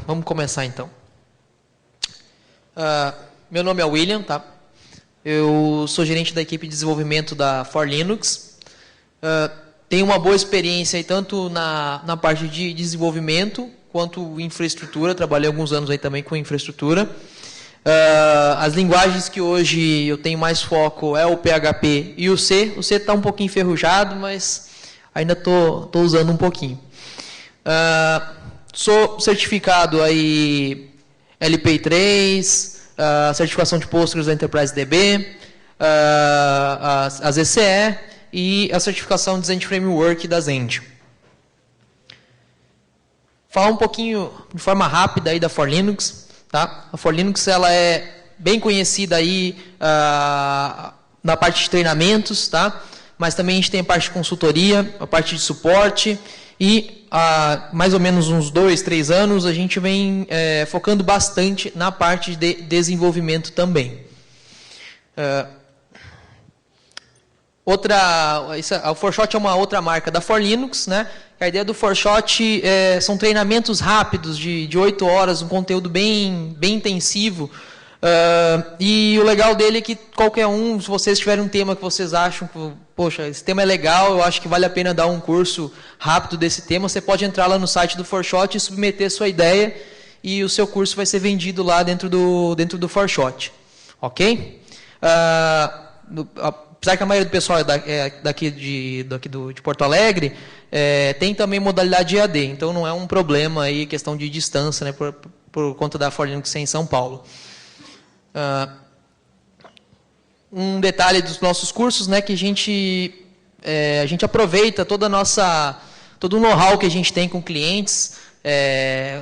Vamos começar então. Meu nome é William, tá? Eu sou gerente da equipe de desenvolvimento da For Linux. Tenho uma boa experiência aí, tanto na parte de desenvolvimento quanto infraestrutura. Trabalhei alguns anos aí também com infraestrutura. As linguagens que hoje eu tenho mais foco é o PHP e o C. O C está um pouquinho enferrujado, mas ainda estou usando um pouquinho. Sou certificado aí LPI3, certificação de Postgres da Enterprise DB, as ECE e a certificação de Zend Framework da Zend. Falar um pouquinho de forma rápida aí da For Linux, tá? A For Linux ela é bem conhecida aí na parte de treinamentos, tá? Mas também a gente tem a parte de consultoria, a parte de suporte e há mais ou menos uns 2, 3 anos a gente vem focando bastante na parte de desenvolvimento também. A ForShot é uma outra marca da For Linux, né? A ideia do ForShot são treinamentos rápidos de 8 horas, um conteúdo bem intensivo. E o legal dele é que qualquer um, se vocês tiverem um tema que vocês acham que, poxa, esse tema é legal, eu acho que vale a pena dar um curso rápido desse tema, você pode entrar lá no site do ForShot e submeter sua ideia e o seu curso vai ser vendido lá dentro do ForShot. Ok? Apesar que a maioria do pessoal é daqui de Porto Alegre, tem também modalidade EAD, então não é um problema aí, questão de distância, né, por conta da For Linux ser em São Paulo. Um detalhe dos nossos cursos, né, que a gente aproveita todo o know-how que a gente tem com clientes,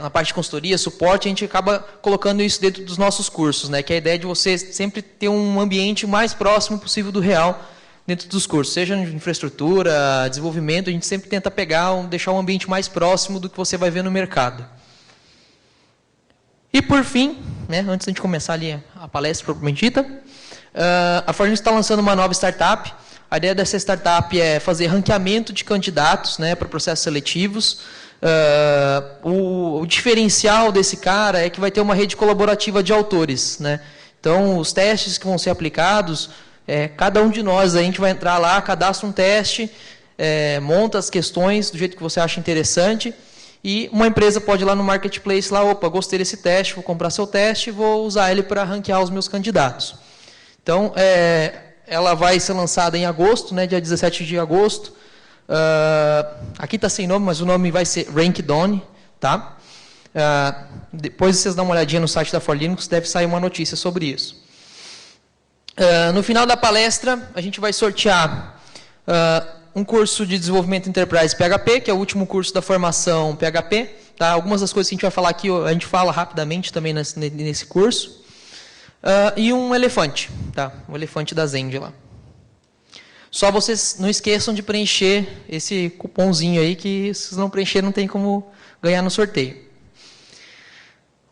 na parte de consultoria, suporte, a gente acaba colocando isso dentro dos nossos cursos, né, que é a ideia de você sempre ter um ambiente mais próximo possível do real dentro dos cursos, seja em infraestrutura, desenvolvimento, a gente sempre tenta deixar um ambiente mais próximo do que você vai ver no mercado. E por fim, né, antes de a gente começar ali a palestra propriamente dita, a For Linux está lançando uma nova startup. A ideia dessa startup é fazer ranqueamento de candidatos, né, para processos seletivos. O diferencial desse cara é que vai ter uma rede colaborativa de autores, né? Então, os testes que vão ser aplicados, cada um de nós, a gente vai entrar lá, cadastra um teste, monta as questões do jeito que você acha interessante. E uma empresa pode ir lá no marketplace, lá, opa, gostei desse teste, vou comprar seu teste e vou usar ele para ranquear os meus candidatos. Então, ela vai ser lançada em agosto, né, dia 17 de agosto. Aqui está sem nome, mas o nome vai ser Rankedon, tá? Depois vocês dão uma olhadinha no site da For Linux, deve sair uma notícia sobre isso. No final da palestra, a gente vai sortear um curso de desenvolvimento Enterprise PHP, que é o último curso da formação PHP. Tá? Algumas das coisas que a gente vai falar aqui, a gente fala rapidamente também nesse curso. E um elefante, tá? Um elefante da Zend lá. Só vocês não esqueçam de preencher esse cupomzinho aí, que se vocês não preencher, não tem como ganhar no sorteio.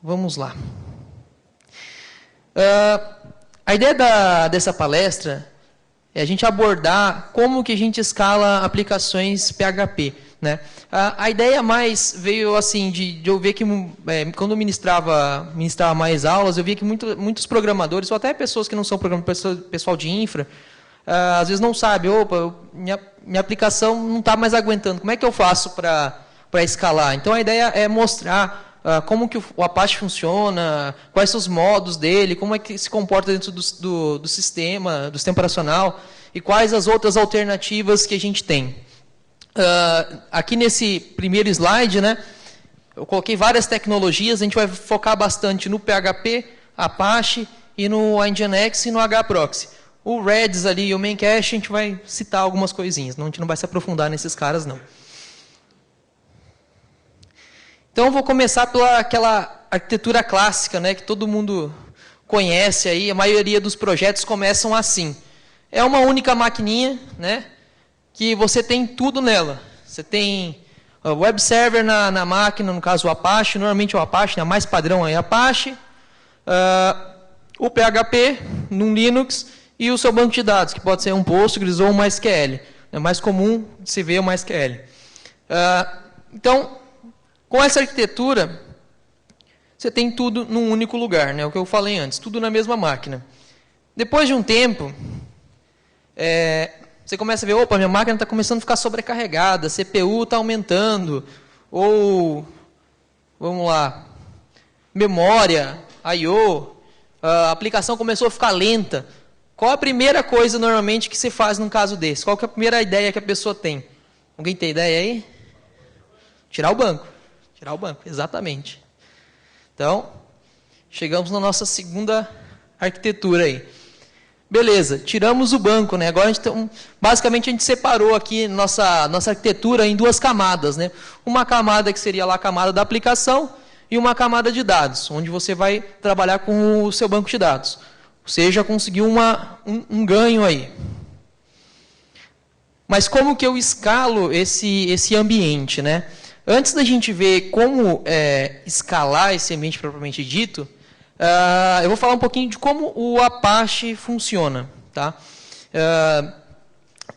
Vamos lá. A ideia dessa palestra é a gente abordar como que a gente escala aplicações PHP, né? A ideia mais veio assim de eu ver que quando eu ministrava mais aulas, eu via que muitos programadores, ou até pessoas que não são programadores, pessoal de infra, às vezes não sabe, minha aplicação não está mais aguentando, como é que eu faço para escalar? Então a ideia é mostrar como que o Apache funciona, quais são os modos dele, como é que se comporta dentro do sistema operacional e quais as outras alternativas que a gente tem. Aqui nesse primeiro slide, né, eu coloquei várias tecnologias, a gente vai focar bastante no PHP, Apache e no Nginx e no HProxy. O Redis ali e o Memcache a gente vai citar algumas coisinhas, a gente não vai se aprofundar nesses caras não. Então, eu vou começar pela aquela arquitetura clássica, né, que todo mundo conhece aí, a maioria dos projetos começam assim. É uma única maquininha, né, que você tem tudo nela. Você tem o web server na máquina, no caso o Apache, normalmente o Apache, né, mais padrão é Apache, o PHP no Linux e o seu banco de dados, que pode ser um Postgres ou um MySQL. É mais comum de se ver o MySQL. Então, com essa arquitetura, você tem tudo num único lugar, né? O que eu falei antes, tudo na mesma máquina. Depois de um tempo, você começa a ver, opa, minha máquina está começando a ficar sobrecarregada, a CPU está aumentando, ou, vamos lá, memória, I/O, a aplicação começou a ficar lenta. Qual a primeira coisa, normalmente, que você faz num caso desse? Qual que é a primeira ideia que a pessoa tem? Alguém tem ideia aí? Tirar o banco. Tirar o banco, exatamente. Então, chegamos na nossa segunda arquitetura aí. Beleza, tiramos o banco, né? Agora, basicamente, a gente separou aqui nossa arquitetura em duas camadas, né? Uma camada que seria lá a camada da aplicação e uma camada de dados, onde você vai trabalhar com o seu banco de dados. Ou seja, conseguiu um ganho aí. Mas como que eu escalo esse ambiente, né? Antes da gente ver como escalar esse ambiente propriamente dito, eu vou falar um pouquinho de como o Apache funciona. Tá?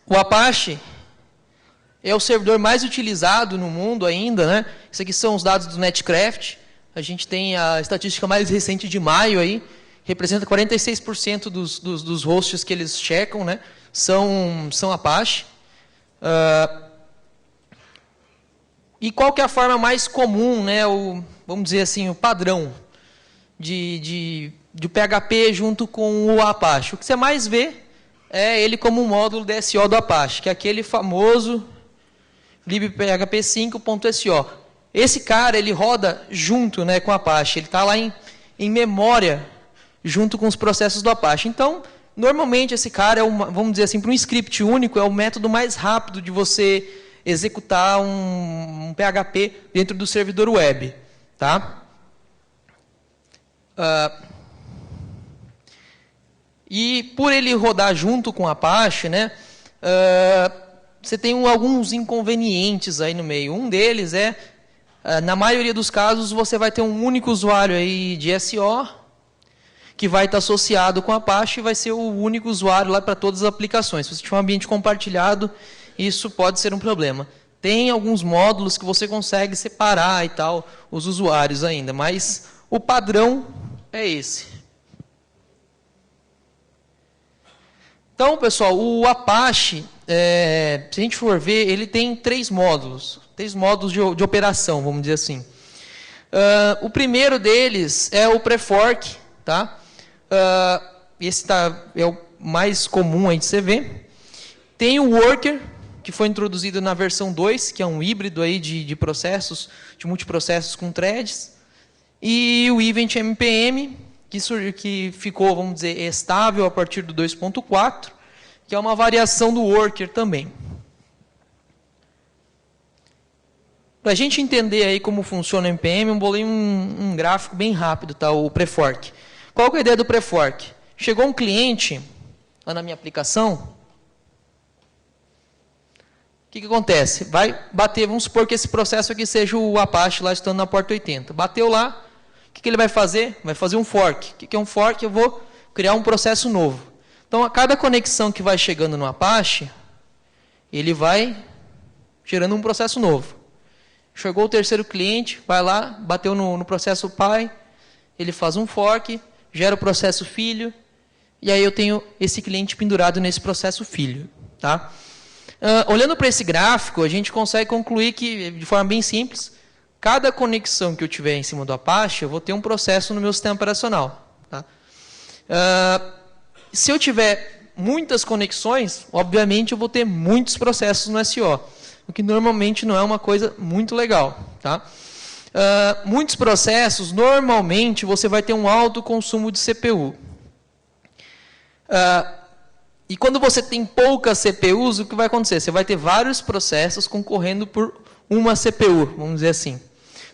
O Apache é o servidor mais utilizado no mundo ainda. Né? Isso aqui são os dados do Netcraft. A gente tem a estatística mais recente de maio, aí, representa 46% dos hosts que eles checam, né? são Apache. E qual que é a forma mais comum, né, vamos dizer assim, o padrão de PHP junto com o Apache? O que você mais vê é ele como um módulo DSO do Apache, que é aquele famoso libphp5.so. Esse cara, ele roda junto, né, com o Apache, ele está lá em memória junto com os processos do Apache. Então, normalmente esse cara, vamos dizer assim, para um script único, é o método mais rápido de você executar um PHP dentro do servidor web. Tá? E por ele rodar junto com o Apache, né, você tem alguns inconvenientes aí no meio. Um deles na maioria dos casos, você vai ter um único usuário aí de SO, que vai estar associado com o Apache e vai ser o único usuário lá para todas as aplicações. Se você tiver um ambiente compartilhado, isso pode ser um problema. Tem alguns módulos que você consegue separar e tal, os usuários ainda, mas o padrão é esse. Então, pessoal, o Apache, se a gente for ver, ele tem três módulos de operação, vamos dizer assim. O primeiro deles é o Prefork, tá? Esse é o mais comum aí de você ver. Tem o Worker, que foi introduzido na versão 2, que é um híbrido aí de processos, de multiprocessos com threads. E o Event MPM, que ficou, vamos dizer, estável a partir do 2.4, que é uma variação do Worker também. Para a gente entender aí como funciona o MPM, eu bolei um gráfico bem rápido, tá? O Prefork. Qual que é a ideia do Prefork? Chegou um cliente lá na minha aplicação. O que acontece? Vai bater, vamos supor que esse processo aqui seja o Apache lá estando na porta 80. Bateu lá, o que ele vai fazer? Vai fazer um fork. O que é um fork? Eu vou criar um processo novo. Então, a cada conexão que vai chegando no Apache, ele vai gerando um processo novo. Chegou o terceiro cliente, vai lá, bateu no processo pai, ele faz um fork, gera o processo filho, e aí eu tenho esse cliente pendurado nesse processo filho. Tá? Olhando para esse gráfico, a gente consegue concluir que, de forma bem simples, cada conexão que eu tiver em cima do Apache, eu vou ter um processo no meu sistema operacional. Tá? Se eu tiver muitas conexões, obviamente eu vou ter muitos processos no SO, o que normalmente não é uma coisa muito legal. Tá? Muitos processos, normalmente, você vai ter um alto consumo de CPU. E quando você tem poucas CPUs, o que vai acontecer? Você vai ter vários processos concorrendo por uma CPU, vamos dizer assim.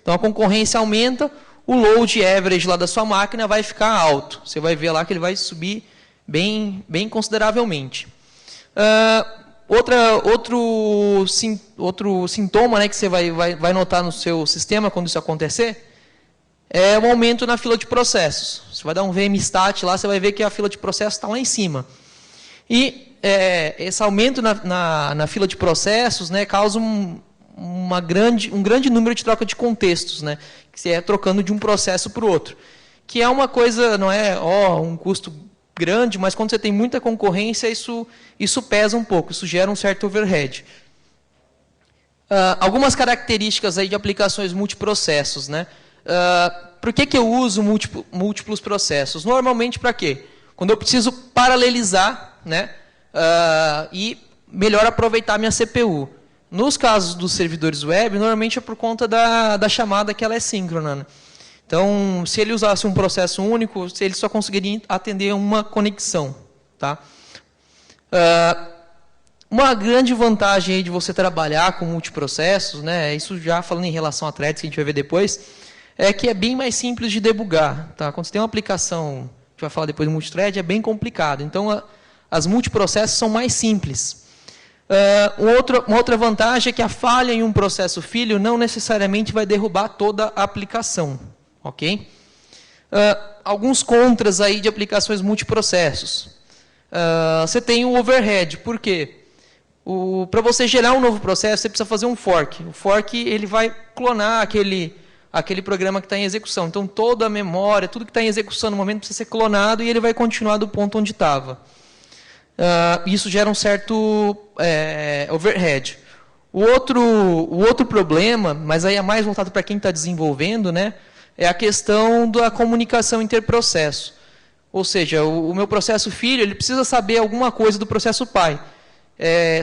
Então, a concorrência aumenta, o load average lá da sua máquina vai ficar alto. Você vai ver lá que ele vai subir bem consideravelmente. Outro sintoma, né, que você vai notar no seu sistema quando isso acontecer é um aumento na fila de processos. Você vai dar um vmstat lá, você vai ver que a fila de processos está lá em cima. E esse aumento na fila de processos, né, causa um grande número de troca de contextos, né? Que você é trocando de um processo para o outro. Que é uma coisa, não é um custo grande, mas quando você tem muita concorrência, isso pesa um pouco, isso gera um certo overhead. Algumas características aí de aplicações multiprocessos, né? Por que eu uso múltiplos processos? Normalmente para quê? Quando eu preciso paralelizar, né? E melhor aproveitar minha CPU. Nos casos dos servidores web, normalmente é por conta da chamada que ela é síncrona, né? Então, se ele usasse um processo único, ele só conseguiria atender uma conexão. Tá? Uma grande vantagem aí de você trabalhar com multiprocessos, né, isso já falando em relação a threads, que a gente vai ver depois, é que é bem mais simples de debugar. Tá? Quando você tem uma aplicação, a gente vai falar depois do multithread, é bem complicado. Então, as multiprocessos são mais simples. Uma outra vantagem é que a falha em um processo filho não necessariamente vai derrubar toda a aplicação. Ok? Alguns contras aí de aplicações multiprocessos. Você tem o overhead. Por quê? Para você gerar um novo processo, você precisa fazer um fork. O fork ele vai clonar aquele programa que está em execução. Então, toda a memória, tudo que está em execução no momento precisa ser clonado e ele vai continuar do ponto onde estava. Isso gera um certo overhead. O outro problema, mas aí é mais voltado para quem está desenvolvendo, né, é a questão da comunicação interprocesso. Ou seja, o meu processo filho ele precisa saber alguma coisa do processo pai.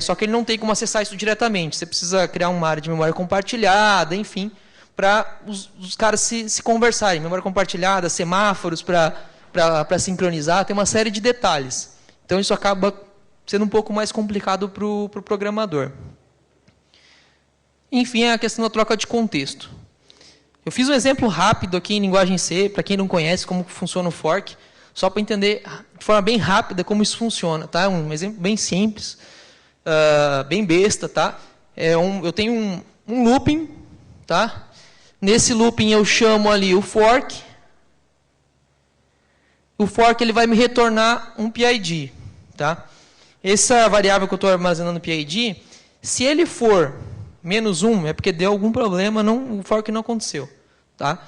Só que ele não tem como acessar isso diretamente. Você precisa criar uma área de memória compartilhada, enfim, para os caras se conversarem. Memória compartilhada, semáforos para sincronizar, tem uma série de detalhes. Então, isso acaba sendo um pouco mais complicado para o programador. Enfim, é a questão da troca de contexto. Eu fiz um exemplo rápido aqui em linguagem C, para quem não conhece como funciona o fork, só para entender de forma bem rápida como isso funciona. Tá? Um exemplo bem simples, bem besta. Tá? Eu tenho um looping. Tá? Nesse looping eu chamo ali o fork. O fork ele vai me retornar um PID. Tá? Essa variável que eu estou armazenando no PID, se ele for -1, é porque deu algum problema, o fork não aconteceu. Tá?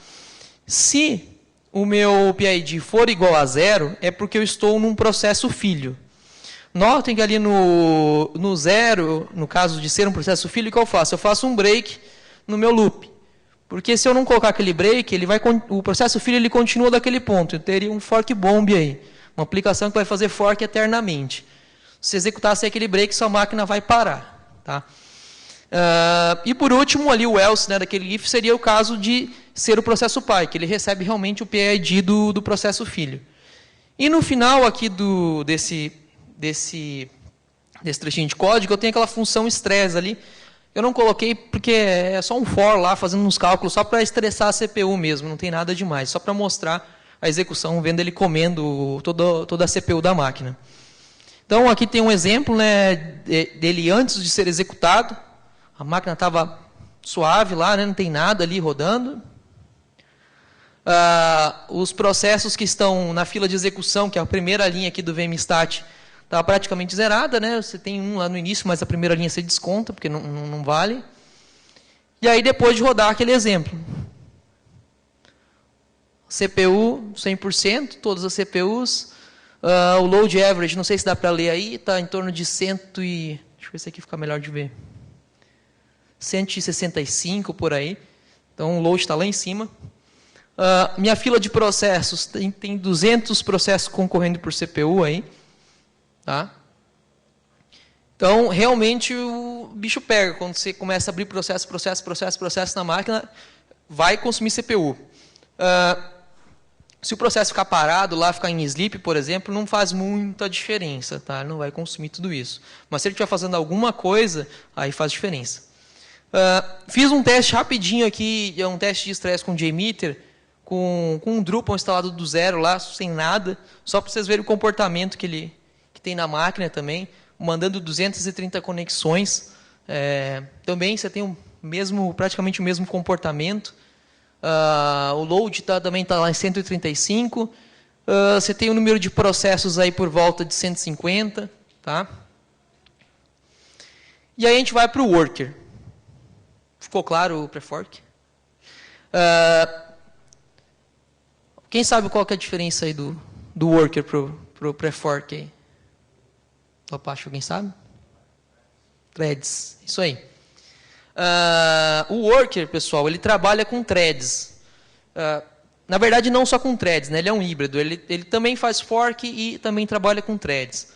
Se o meu PID for igual a 0, é porque eu estou num processo filho. Notem que ali no 0, no caso de ser um processo filho, o que eu faço? Eu faço um break no meu loop. Porque se eu não colocar aquele break, o processo filho ele continua daquele ponto. Eu teria um fork bomb aí. Uma aplicação que vai fazer fork eternamente. Se executasse aquele break, sua máquina vai parar. Tá? E por último, ali o else, né, daquele if, seria o caso de ser o processo pai, que ele recebe realmente o PID do processo filho. E no final aqui desse trechinho de código, eu tenho aquela função stress ali. Eu não coloquei porque é só um for lá, fazendo uns cálculos, só para estressar a CPU mesmo, não tem nada demais, só para mostrar a execução, vendo ele comendo toda a CPU da máquina. Então, aqui tem um exemplo, né, dele antes de ser executado. A máquina estava suave lá, né, não tem nada ali rodando. Os processos que estão na fila de execução, que é a primeira linha aqui do VMstat, estava praticamente zerada, né? Você tem um lá no início, mas a primeira linha você desconta, porque não vale. E aí, depois de rodar aquele exemplo. CPU 100%, todas as CPUs. O load average, não sei se dá para ler aí, está em torno de deixa eu ver se aqui fica melhor de ver. 165 por aí. Então, o load está lá em cima. Minha fila de processos tem 200 processos concorrendo por CPU aí. Tá? Então, realmente, o bicho pega. Quando você começa a abrir processo na máquina, vai consumir CPU. Se o processo ficar parado lá, ficar em sleep, por exemplo, não faz muita diferença. Tá? Não vai consumir tudo isso. Mas se ele estiver fazendo alguma coisa, aí faz diferença. Fiz um teste rapidinho aqui, um teste de estresse com JMeter, com um Drupal instalado do zero lá, sem nada, só para vocês verem o comportamento que tem na máquina também, mandando 230 conexões. Também você tem praticamente o mesmo comportamento. O load também está lá em 135. Você tem um número de processos aí por volta de 150. Tá? E aí a gente vai para o worker. Ficou claro o pré-fork? Quem sabe qual que é a diferença aí do worker pro pré-fork aí? Do Apache, alguém sabe? Threads, isso aí. O worker, pessoal, ele trabalha com threads. Na verdade, não só com threads, né? Ele é um híbrido. Ele também faz fork e também trabalha com threads.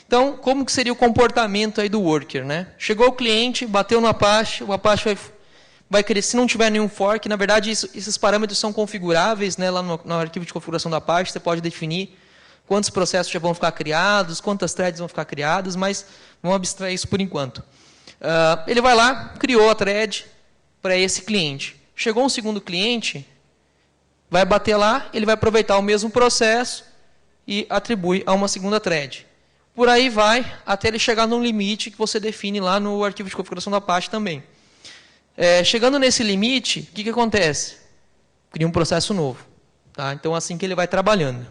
Então, como que seria o comportamento aí do worker, né? Chegou o cliente, bateu no Apache, o Apache vai querer, se não tiver nenhum fork, na verdade, esses parâmetros são configuráveis, né? Lá no arquivo de configuração do Apache, você pode definir quantos processos já vão ficar criados, quantas threads vão ficar criadas, mas vamos abstrair isso por enquanto. Ele vai lá, criou a thread para esse cliente. Chegou um segundo cliente, vai bater lá, ele vai aproveitar o mesmo processo e atribui a uma segunda thread. Por aí vai, até ele chegar num limite que você define lá no arquivo de configuração do Apache também. Chegando nesse limite, o que acontece? Cria um processo novo. Tá? Então, assim que ele vai trabalhando.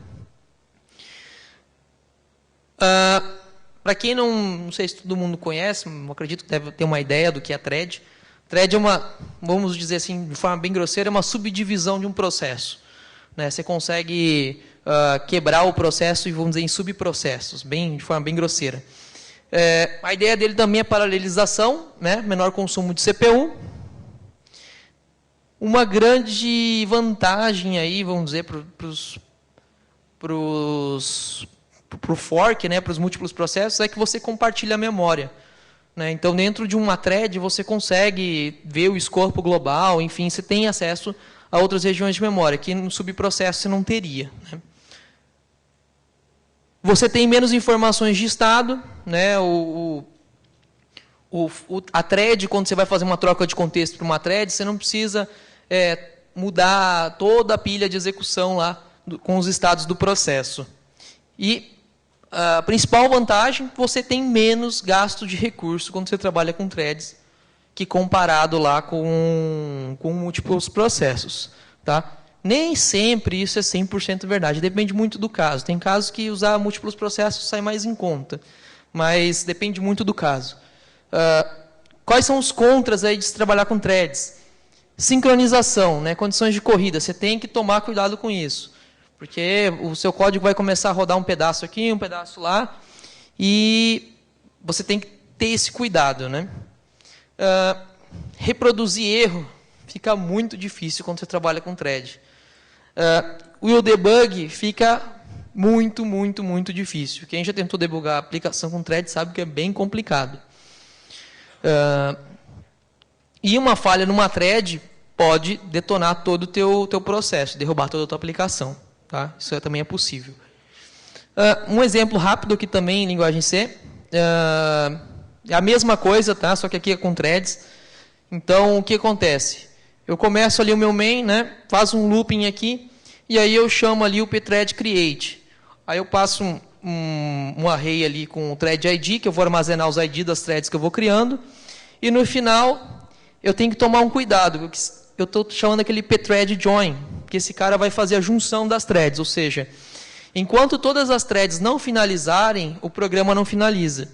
Para quem não sei se todo mundo conhece, acredito que deve ter uma ideia do que é thread. Thread é uma, vamos dizer assim, de forma bem grosseira, é uma subdivisão de um processo. Né? Você consegue quebrar o processo e, vamos dizer, em subprocessos, de forma bem grosseira. A ideia dele também é paralelização, né? Menor consumo de CPU. Uma grande vantagem aí, vamos dizer, para o fork, né, para os múltiplos processos, é que você compartilha a memória. Né? Então, dentro de uma thread, você consegue ver o escopo global, enfim, você tem acesso a outras regiões de memória, que no subprocesso você não teria. Né? Você tem menos informações de estado, né? A thread, quando você vai fazer uma troca de contexto para uma thread, você não precisa mudar toda a pilha de execução lá com os estados do processo. E a principal vantagem, você tem menos gasto de recurso quando você trabalha com threads, que comparado lá com múltiplos processos. Tá? Nem sempre isso é 100% verdade, depende muito do caso. Tem casos que usar múltiplos processos sai mais em conta, mas depende muito do caso. Quais são os contras aí de se trabalhar com threads? Sincronização, né? Condições de corrida, você tem que tomar cuidado com isso, porque o seu código vai começar a rodar um pedaço aqui, um pedaço lá, e você tem que ter esse cuidado. Né? Reproduzir erro fica muito difícil quando você trabalha com thread. O debug fica muito, muito, muito difícil. Quem já tentou debugar a aplicação com thread sabe que é bem complicado. E uma falha numa thread pode detonar todo o teu processo, derrubar toda a tua aplicação. Tá? Isso também é possível. Um exemplo rápido aqui também em linguagem C. É a mesma coisa, tá? Só que aqui é com threads. Então, o que acontece? Eu começo ali o meu main, né? Faço um looping aqui, e aí eu chamo ali o pthread create. Aí eu passo um array ali com o thread ID, que eu vou armazenar os ID das threads que eu vou criando. E no final, eu tenho que tomar um cuidado, porque eu estou chamando aquele pthread join, que esse cara vai fazer a junção das threads, ou seja, enquanto todas as threads não finalizarem, o programa não finaliza.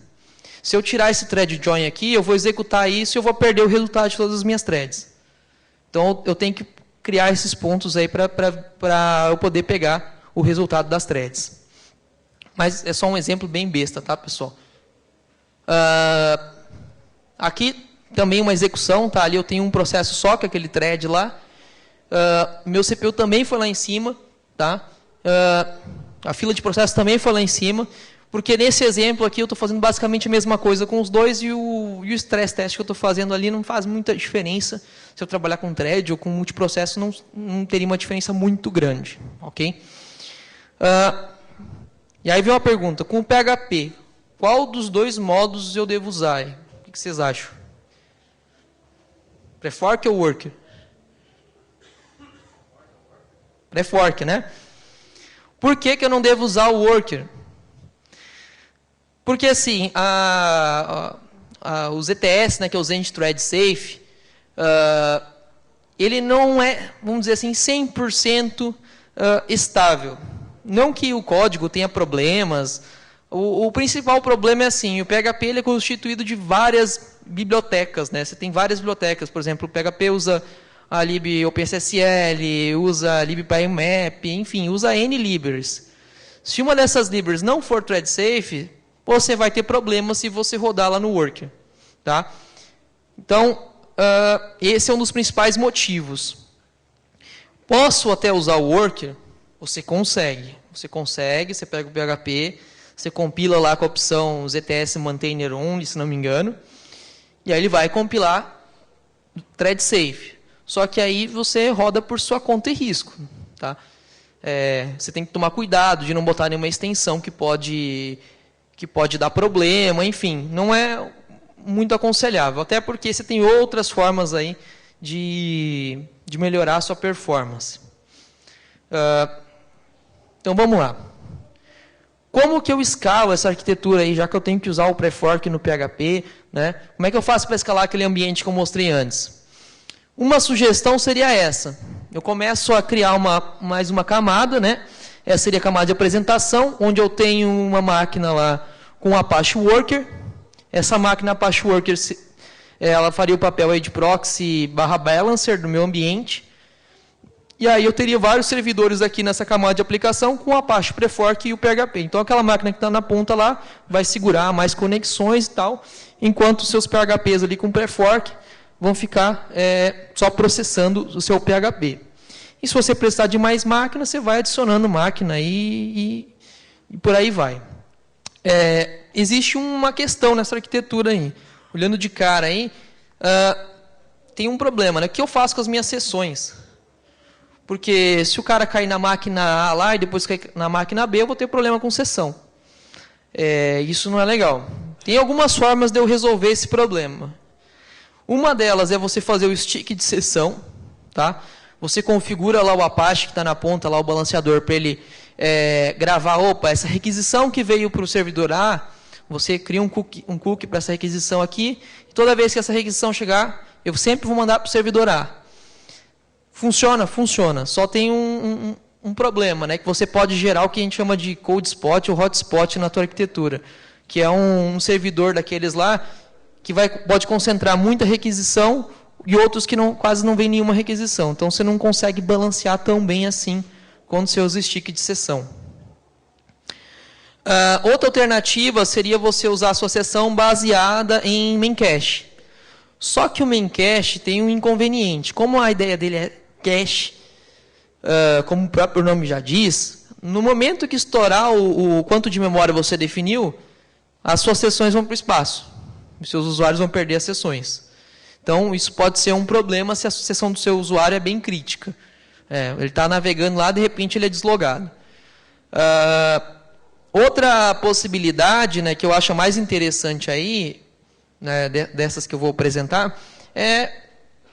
Se eu tirar esse thread join aqui, eu vou executar isso e eu vou perder o resultado de todas as minhas threads. Então, eu tenho que criar esses pontos aí para eu poder pegar o resultado das threads. Mas é só um exemplo bem besta, tá, pessoal? Aqui também uma execução, tá? Ali eu tenho um processo só, que é aquele thread lá. Meu CPU também foi lá em cima, tá? A fila de processos também foi lá em cima, porque nesse exemplo aqui eu estou fazendo basicamente a mesma coisa com os dois e o stress test que eu estou fazendo ali não faz muita diferença. Se eu trabalhar com thread ou com multiprocesso, não teria uma diferença muito grande, ok? E aí vem uma pergunta, com o PHP, qual dos dois modos eu devo usar? O que vocês acham? Pré-fork ou worker? Pré-fork, né? Por que eu não devo usar o worker? Porque assim, os ETS, né, que é os End Thread Safe, ele não é, vamos dizer assim, 100% estável. Não que o código tenha problemas. O principal problema é assim, o PHP ele é constituído de várias bibliotecas, né? Você tem várias bibliotecas, por exemplo, o PHP usa a lib OpenSSL, usa a lib PyMap, enfim, usa N libraries. Se uma dessas libraries não for thread safe, você vai ter problemas se você rodar lá no worker, tá? Então, esse é um dos principais motivos. Posso até usar o worker? Você consegue. Você pega o PHP, você compila lá com a opção ZTS Maintainer Only, se não me engano, e aí ele vai compilar thread safe. Só que aí você roda por sua conta e risco, tá? Você tem que tomar cuidado de não botar nenhuma extensão que pode dar problema, enfim, não é muito aconselhável, até porque você tem outras formas aí de melhorar a sua performance. Então vamos lá. Como que eu escalo essa arquitetura aí, já que eu tenho que usar o pré-fork no PHP, né? Como é que eu faço para escalar aquele ambiente que eu mostrei antes? Uma sugestão seria essa. Eu começo a criar mais uma camada, né? Essa seria a camada de apresentação, onde eu tenho uma máquina lá com o Apache Worker. Essa máquina Apache Worker, ela faria o papel aí de proxy /balancer do meu ambiente. E aí eu teria vários servidores aqui nessa camada de aplicação com o Apache Prefork e o PHP. Então aquela máquina que está na ponta lá vai segurar mais conexões e tal, enquanto os seus PHPs ali com Prefork vão ficar só processando o seu PHP. E se você precisar de mais máquina, você vai adicionando máquina e por aí vai. Existe uma questão nessa arquitetura aí. Olhando de cara aí, tem um problema, né? O que eu faço com as minhas sessões? Porque se o cara cair na máquina A lá e depois cair na máquina B, eu vou ter problema com sessão. Isso não é legal. Tem algumas formas de eu resolver esse problema. Uma delas é você fazer o stick de sessão, tá? Você configura lá o Apache que está na ponta, lá o balanceador, para ele gravar, essa requisição que veio para o servidor A, você cria um cookie para essa requisição aqui, e toda vez que essa requisição chegar, eu sempre vou mandar para o servidor A. Funciona? Funciona. Só tem um problema, né? Que você pode gerar o que a gente chama de cold spot ou hotspot na tua arquitetura, que é um servidor daqueles lá que pode concentrar muita requisição e outros que quase não vem nenhuma requisição. Então, você não consegue balancear tão bem assim quando você usa stick de sessão. Outra alternativa seria você usar a sua sessão baseada em Memcache. Só que o Memcache tem um inconveniente. Como a ideia dele é cache, como o próprio nome já diz, no momento que estourar o quanto de memória você definiu, as suas sessões vão para o espaço. Os seus usuários vão perder as sessões. Então, isso pode ser um problema se a sessão do seu usuário é bem crítica. Ele está navegando lá, de repente ele é deslogado. Outra possibilidade, né, que eu acho mais interessante aí, né, dessas que eu vou apresentar, é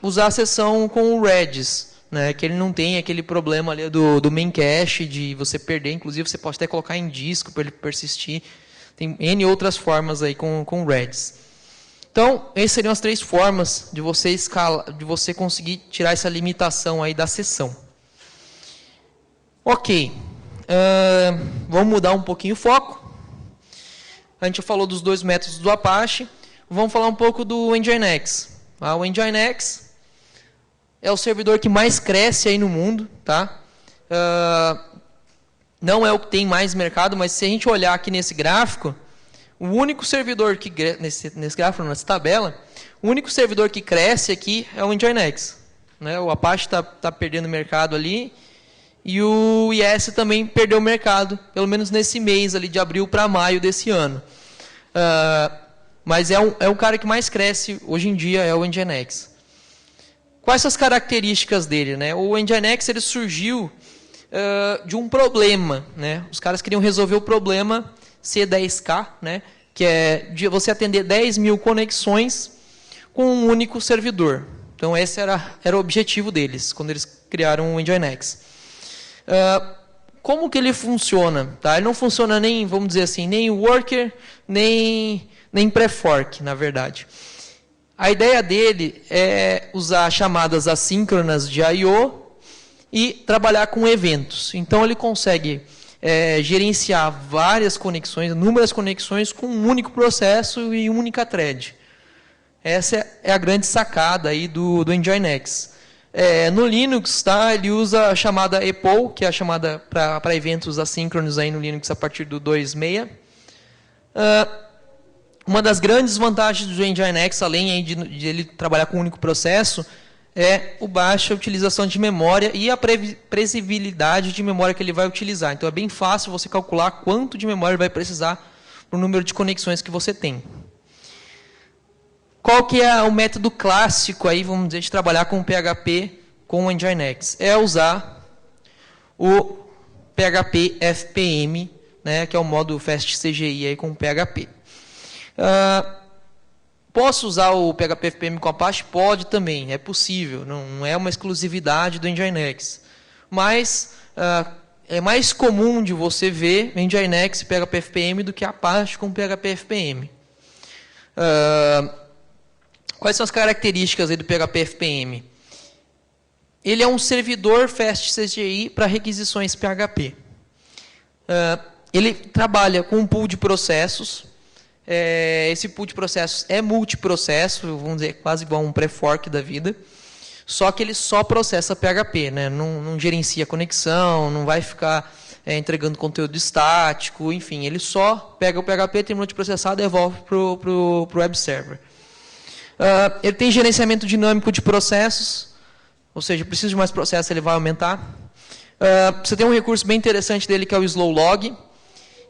usar a sessão com o Redis, né, que ele não tem aquele problema ali do Memcache, de você perder, inclusive você pode até colocar em disco para ele persistir. Tem N outras formas aí com o Redis. Então, essas seriam as 3 formas de você escalar, de você conseguir tirar essa limitação aí da sessão. Ok. Vamos mudar um pouquinho o foco. A gente já falou dos 2 métodos do Apache. Vamos falar um pouco do Nginx. O Nginx é o servidor que mais cresce aí no mundo, tá? Não é o que tem mais mercado, mas se a gente olhar aqui nesse gráfico, o único servidor que nesse gráfico, nessa tabela, o único servidor que cresce aqui é o Nginx, né? O Apache está perdendo mercado ali e o IS também perdeu mercado, pelo menos nesse mês ali de abril para maio desse ano. Mas é o cara que mais cresce hoje em dia, é o Nginx. Quais são as características dele, né? O Nginx ele surgiu de um problema, né? Os caras queriam resolver o problema C10K, né? Que é de você atender 10 mil conexões com um único servidor. Então, esse era o objetivo deles, quando eles criaram o Nginx. Como que ele funciona? Tá? Ele não funciona nem, vamos dizer assim, nem worker, nem pré-fork, na verdade. A ideia dele é usar chamadas assíncronas de I/O e trabalhar com eventos. Então, ele consegue gerenciar várias conexões, inúmeras conexões com um único processo e única thread. Essa é a grande sacada aí do Nginx. No Linux, tá, ele usa a chamada EPOL, que é a chamada para eventos assíncronos aí no Linux a partir do 2.6. Uma das grandes vantagens do Nginx, além aí de ele trabalhar com um único processo, é o baixa utilização de memória e a previsibilidade de memória que ele vai utilizar. Então é bem fácil você calcular quanto de memória vai precisar para o número de conexões que você tem. Qual que é o método clássico aí, vamos dizer, de trabalhar com o PHP com o Nginx? É usar o PHP FPM, né, que é o modo FastCGI aí com o PHP. Posso usar o PHP FPM com Apache? Pode também, é possível, não é uma exclusividade do Nginx. Mas é mais comum de você ver Nginx e PHP FPM do que Apache com PHP FPM. Quais são as características aí do PHP FPM? Ele é um servidor FastCGI para requisições PHP. Ele trabalha com um pool de processos. Esse pool de processos é multiprocesso, vamos dizer, quase igual a um pré-fork da vida. Só que ele só processa PHP, né? Não gerencia conexão, não vai ficar entregando conteúdo estático, enfim. Ele só pega o PHP, terminou de processar, devolve para o web server. Ele tem gerenciamento dinâmico de processos, ou seja, precisa de mais processos, ele vai aumentar. Você tem um recurso bem interessante dele que é o slow log,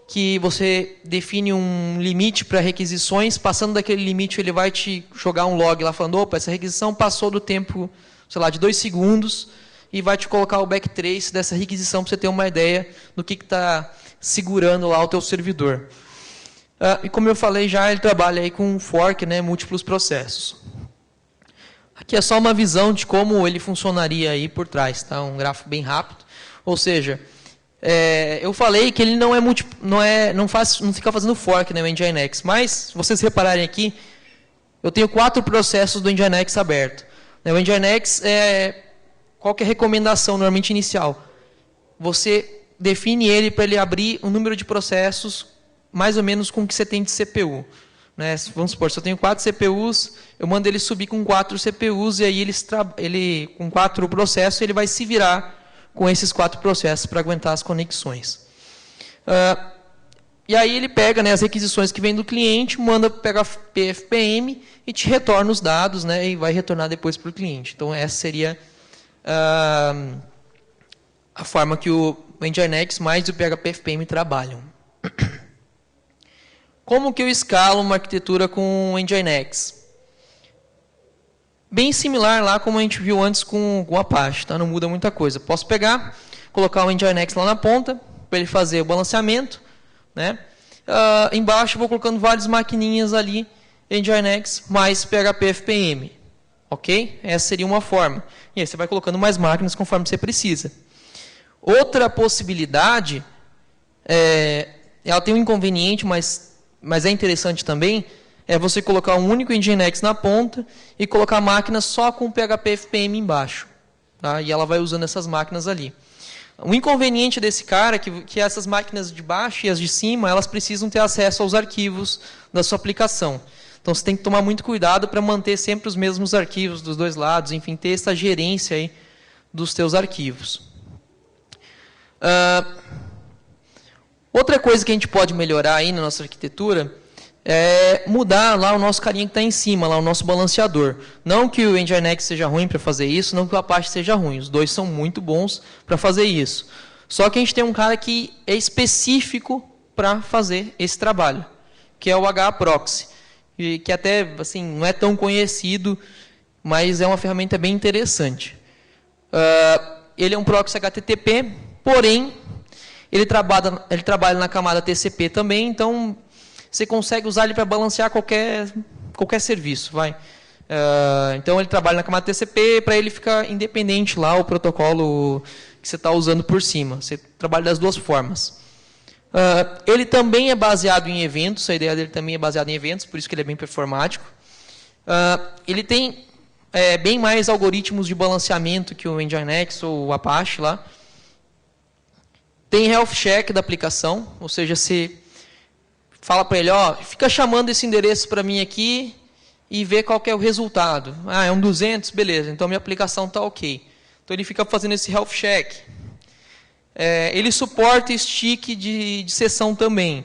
que você define um limite para requisições, passando daquele limite ele vai te jogar um log lá falando, opa, essa requisição passou do tempo, sei lá, de 2 segundos, e vai te colocar o backtrace dessa requisição para você ter uma ideia do que está segurando lá o teu servidor. E como eu falei já, ele trabalha aí com fork, né, múltiplos processos. Aqui é só uma visão de como ele funcionaria aí por trás, tá? Um gráfico bem rápido. Ou seja, eu falei que ele não fica fazendo fork, né, o Nginx, mas se vocês repararem aqui, eu tenho 4 processos do Nginx aberto. O Nginx qual que é a recomendação normalmente inicial? Você define ele para ele abrir um número de processos mais ou menos com o que você tem de CPU. Né? Vamos supor, se eu tenho 4 CPUs, eu mando ele subir com 4 CPUs, e aí ele com 4 processos, ele vai se virar com esses 4 processos para aguentar as conexões. E aí ele pega, né, as requisições que vem do cliente, manda pegar PFPM e te retorna os dados, né, e vai retornar depois para o cliente. Então essa seria a forma que o Nginx mais o PHP FPM trabalham. Como que eu escalo uma arquitetura com o Nginx? Bem similar lá como a gente viu antes com o Apache, tá? Não muda muita coisa. Posso pegar, colocar o Nginx lá na ponta, para ele fazer o balanceamento, né? Embaixo eu vou colocando várias maquininhas ali, Nginx mais PHP FPM. Ok? Essa seria uma forma. E aí você vai colocando mais máquinas conforme você precisa. Outra possibilidade, ela tem um inconveniente, mas é interessante também, é você colocar um único Nginx na ponta e colocar a máquina só com PHP FPM embaixo. Tá? E ela vai usando essas máquinas ali. O inconveniente desse cara é que essas máquinas de baixo e as de cima, elas precisam ter acesso aos arquivos da sua aplicação. Então você tem que tomar muito cuidado para manter sempre os mesmos arquivos dos dois lados, enfim, ter essa gerência aí dos teus arquivos. Outra coisa que a gente pode melhorar aí na nossa arquitetura é mudar lá o nosso carinha que está em cima, lá o nosso balanceador. Não que o Nginx seja ruim para fazer isso, não que o Apache seja ruim. Os dois são muito bons para fazer isso. Só que a gente tem um cara que é específico para fazer esse trabalho, que é o HAProxy, que até assim, não é tão conhecido, mas é uma ferramenta bem interessante. Ele é um proxy HTTP, porém ele trabalha na camada TCP também, então você consegue usar ele para balancear qualquer serviço. Então ele trabalha na camada TCP, para ele ficar independente lá o protocolo que você está usando por cima. Você trabalha das duas formas. Ele também é baseado em eventos, a ideia dele também é baseada em eventos, por isso que ele é bem performático. Ele tem bem mais algoritmos de balanceamento que o Nginx ou o Apache lá. Tem health check da aplicação, ou seja, você fala para ele, fica chamando esse endereço para mim aqui e ver qual que é o resultado. Ah, é um 200, beleza, então minha aplicação está ok. Então ele fica fazendo esse health check. Ele suporta stick de sessão também.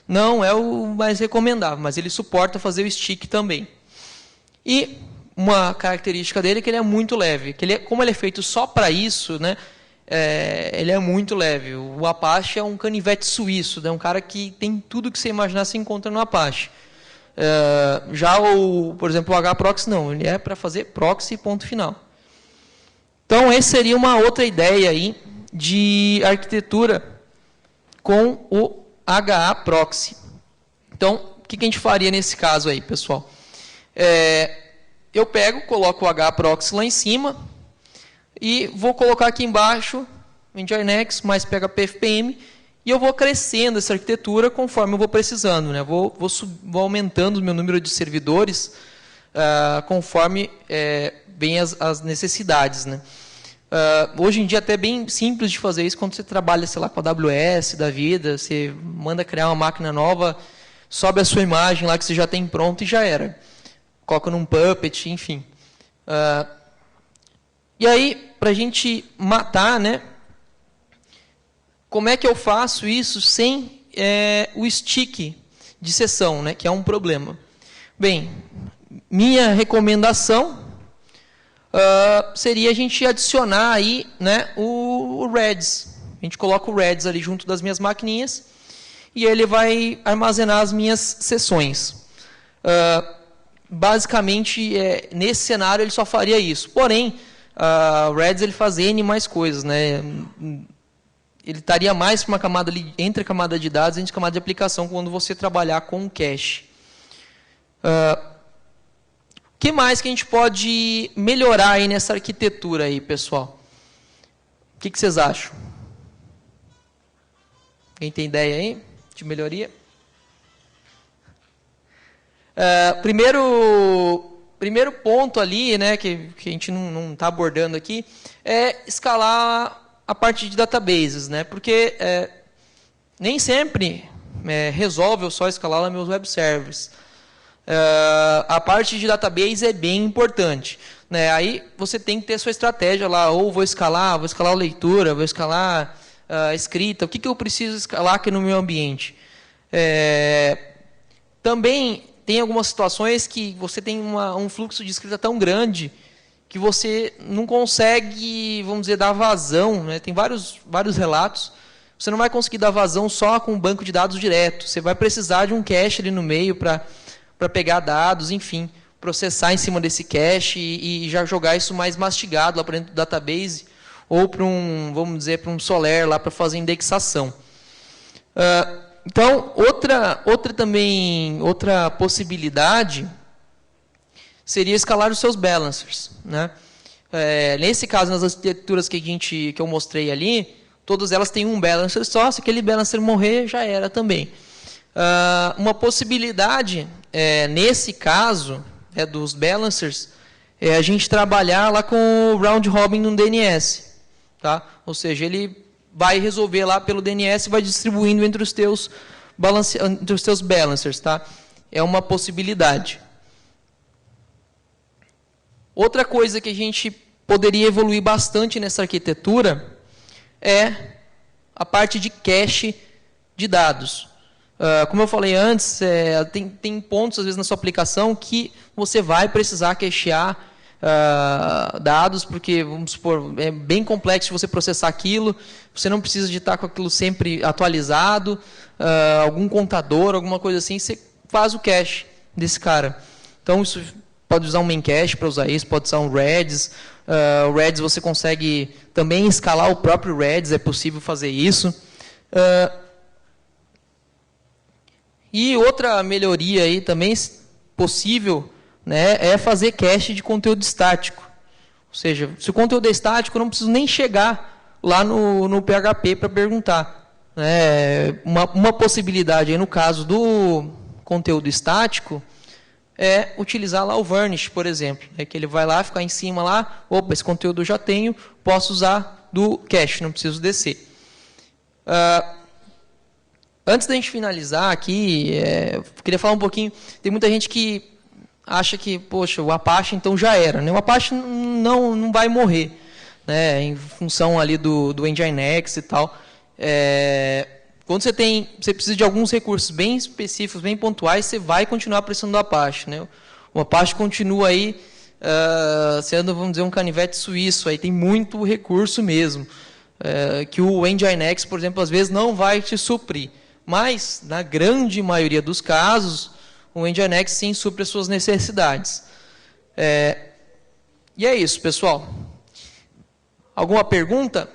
Não é o mais recomendável, mas ele suporta fazer o stick também. E uma característica dele é que ele é muito leve. Que como ele é feito só para isso, né, ele é muito leve. O Apache é um canivete suíço, né, um cara que tem tudo que você imaginar se encontra no Apache. Já por exemplo, o HProxy não, ele é para fazer proxy ponto final. Então, essa seria uma outra ideia aí de arquitetura com o HAProxy. Então, o que a gente faria nesse caso aí, pessoal? Eu coloco o HAProxy lá em cima e vou colocar aqui embaixo o Nginx mais PHP-FPM e eu vou crescendo essa arquitetura conforme eu vou precisando, né? Vou aumentando o meu número de servidores conforme vem as necessidades, né? Hoje em dia até é bem simples de fazer isso quando você trabalha, sei lá, com a AWS da vida, você manda criar uma máquina nova, sobe a sua imagem lá que você já tem pronto e já era. Coloca num Puppet, enfim. E aí, para a gente matar, né? Como é que eu faço isso sem o stick de sessão, né? Que é um problema. Bem, minha recomendação seria a gente adicionar aí, né, o Redis. A gente coloca o Redis ali junto das minhas maquininhas e ele vai armazenar as minhas sessões. Basicamente, nesse cenário ele só faria isso. Porém, o Redis ele faz N mais coisas, né? Ele estaria mais para uma camada ali, entre a camada de dados e entre a camada de aplicação quando você trabalhar com o cache. O que mais que a gente pode melhorar aí nessa arquitetura aí, pessoal? O que vocês acham? Quem tem ideia aí de melhoria? Primeiro ponto ali, né, que a gente não está abordando aqui, é escalar a parte de databases, né? Porque nem sempre resolve eu só escalar lá meus web servers. A parte de database é bem importante, né? Aí você tem que ter a sua estratégia lá, ou vou escalar a leitura, vou escalar a escrita, o que eu preciso escalar aqui no meu ambiente. Também tem algumas situações que você tem um fluxo de escrita tão grande que você não consegue, vamos dizer, dar vazão, né? Tem vários relatos. Você não vai conseguir dar vazão só com um banco de dados direto. Você vai precisar de um cache ali no meio para pegar dados, enfim, processar em cima desse cache e já jogar isso mais mastigado lá para dentro do database ou para vamos dizer, para um Solr lá para fazer indexação. Então, outra possibilidade seria escalar os seus balancers, né? Nesse caso, nas arquiteturas que eu mostrei ali, todas elas têm um balancer só, se aquele balancer morrer, já era também. Uma possibilidade, nesse caso, dos balancers, é a gente trabalhar lá com o round robin no DNS. Tá? Ou seja, ele vai resolver lá pelo DNS e vai distribuindo entre os teus balancers. Tá? É uma possibilidade. Outra coisa que a gente poderia evoluir bastante nessa arquitetura é a parte de cache de dados. Como eu falei antes, tem pontos, às vezes, na sua aplicação que você vai precisar cachear dados, porque, vamos supor, é bem complexo você processar aquilo, você não precisa de estar com aquilo sempre atualizado, algum contador, alguma coisa assim, você faz o cache desse cara. Então, isso pode usar um Memcache para usar isso, pode usar um Redis. O Redis você consegue também escalar o próprio Redis, é possível fazer isso. E outra melhoria aí também possível, né, é fazer cache de conteúdo estático. Ou seja, se o conteúdo é estático, eu não preciso nem chegar lá no PHP para perguntar. Uma possibilidade aí no caso do conteúdo estático é utilizar lá o Varnish, por exemplo. Que ele vai lá, ficar em cima lá, opa, esse conteúdo eu já tenho, posso usar do cache, não preciso descer. Antes da gente finalizar aqui, queria falar um pouquinho, tem muita gente que acha que, poxa, o Apache então já era, né? O Apache não vai morrer, né? Em função ali do Nginx e tal. Quando você precisa de alguns recursos bem específicos, bem pontuais, você vai continuar precisando do Apache, né? O Apache continua aí sendo, vamos dizer, um canivete suíço, aí tem muito recurso mesmo, que o Nginx, por exemplo, às vezes não vai te suprir. Mas, na grande maioria dos casos, o Nginx sim supre as suas necessidades. E é isso, pessoal. Alguma pergunta?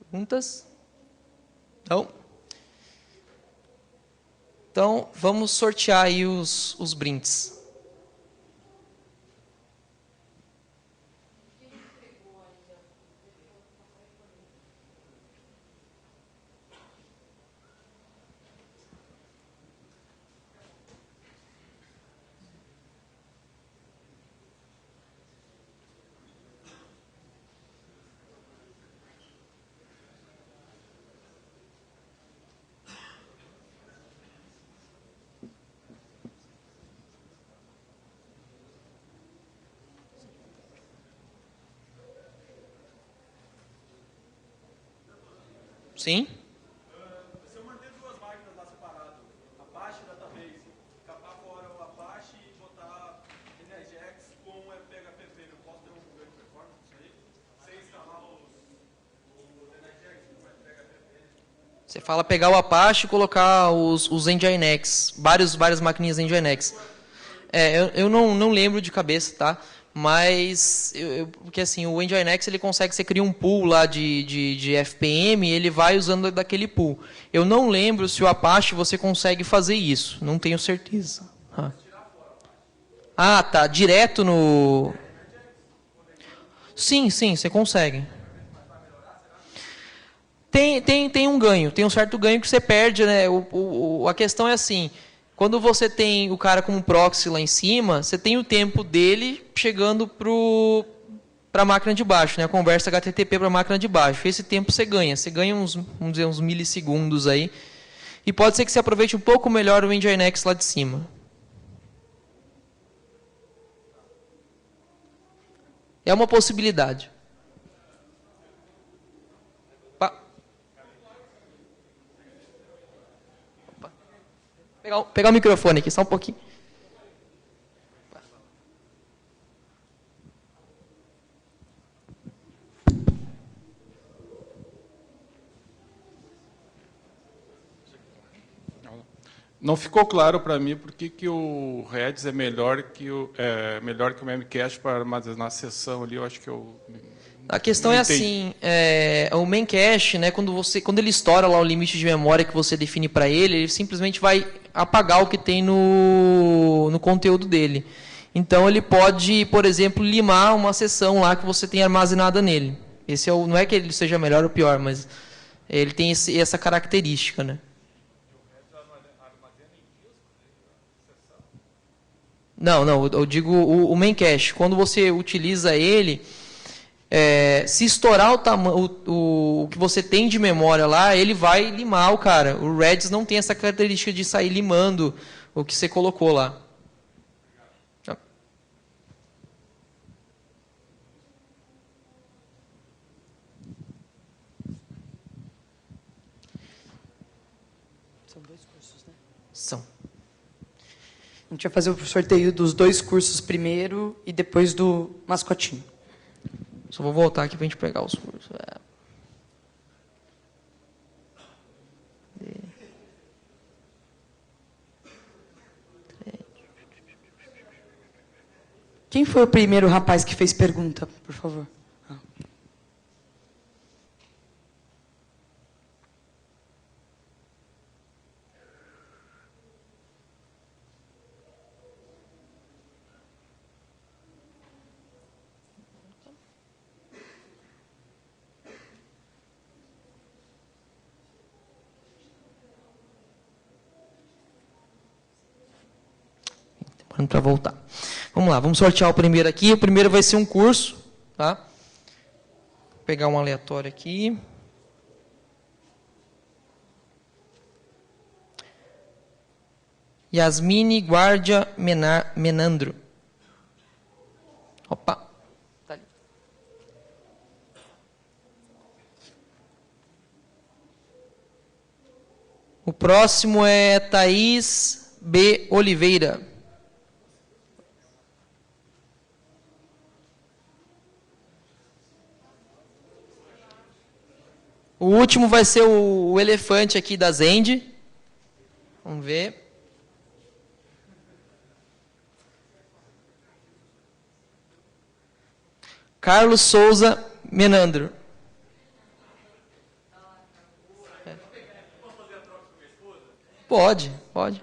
Perguntas? Não? Então, vamos sortear aí os brindes. Sim? Se eu manter duas máquinas lá separadas, Apache e Database, capar fora o Apache e botar Nginx com PHP, eu posso ter um ganho de performance isso aí? Sem instalar o Nginx com PHP? Você fala pegar o Apache e colocar os Nginx, várias maquininhas Nginx. Eu não lembro de cabeça, tá? Mas, porque assim, o Nginx, ele consegue, você cria um pool lá de FPM, ele vai usando daquele pool. Eu não lembro se o Apache você consegue fazer isso, não tenho certeza. Tá, direto no... Sim, você consegue. Tem um ganho, tem um certo ganho que você perde, né? A questão é assim, quando você tem o cara como proxy lá em cima, você tem o tempo dele chegando para a máquina de baixo, né? A conversa HTTP para a máquina de baixo. Esse tempo você ganha uns, vamos dizer, uns milissegundos aí. E pode ser que você aproveite um pouco melhor o Nginx lá de cima. É uma possibilidade. Pegar o microfone aqui, só um pouquinho. Não ficou claro para mim por que o Redis é melhor que o Memcache para armazenar a sessão ali. Eu acho que a questão é assim, o Memcache, né, quando ele estoura lá o limite de memória que você define para ele simplesmente vai apagar o que tem no conteúdo dele. Então ele pode, por exemplo, limar uma sessão lá que você tem armazenada nele. Esse não é que ele seja melhor ou pior, mas ele tem essa característica, né? Não, eu digo o Memcache. Quando você utiliza ele, se estourar o que você tem de memória lá, ele vai limar o cara. O Redis não tem essa característica de sair limando o que você colocou lá. São 2 cursos, né? São. A gente vai fazer o sorteio dos 2 cursos primeiro e depois do mascotinho. Só vou voltar aqui para a gente pegar os cursos. Quem foi o primeiro rapaz que fez pergunta, por favor? Para voltar. Vamos lá, vamos sortear o primeiro aqui. O primeiro vai ser um curso, tá? Vou pegar um aleatório aqui. Yasmine Guardia Menandro. Opa. Tá ali. O próximo é Thaís B. Oliveira. O último vai ser o elefante aqui da Zend. Vamos ver. Carlos Souza Menandro. Pode, pode.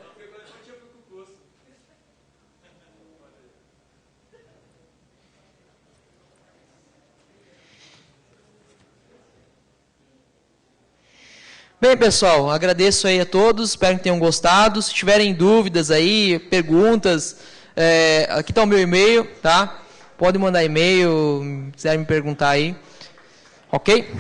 Bem, pessoal, agradeço aí a todos, espero que tenham gostado. Se tiverem dúvidas aí, perguntas, aqui está o meu e-mail, tá? Pode mandar e-mail, quiserem me perguntar aí. Ok?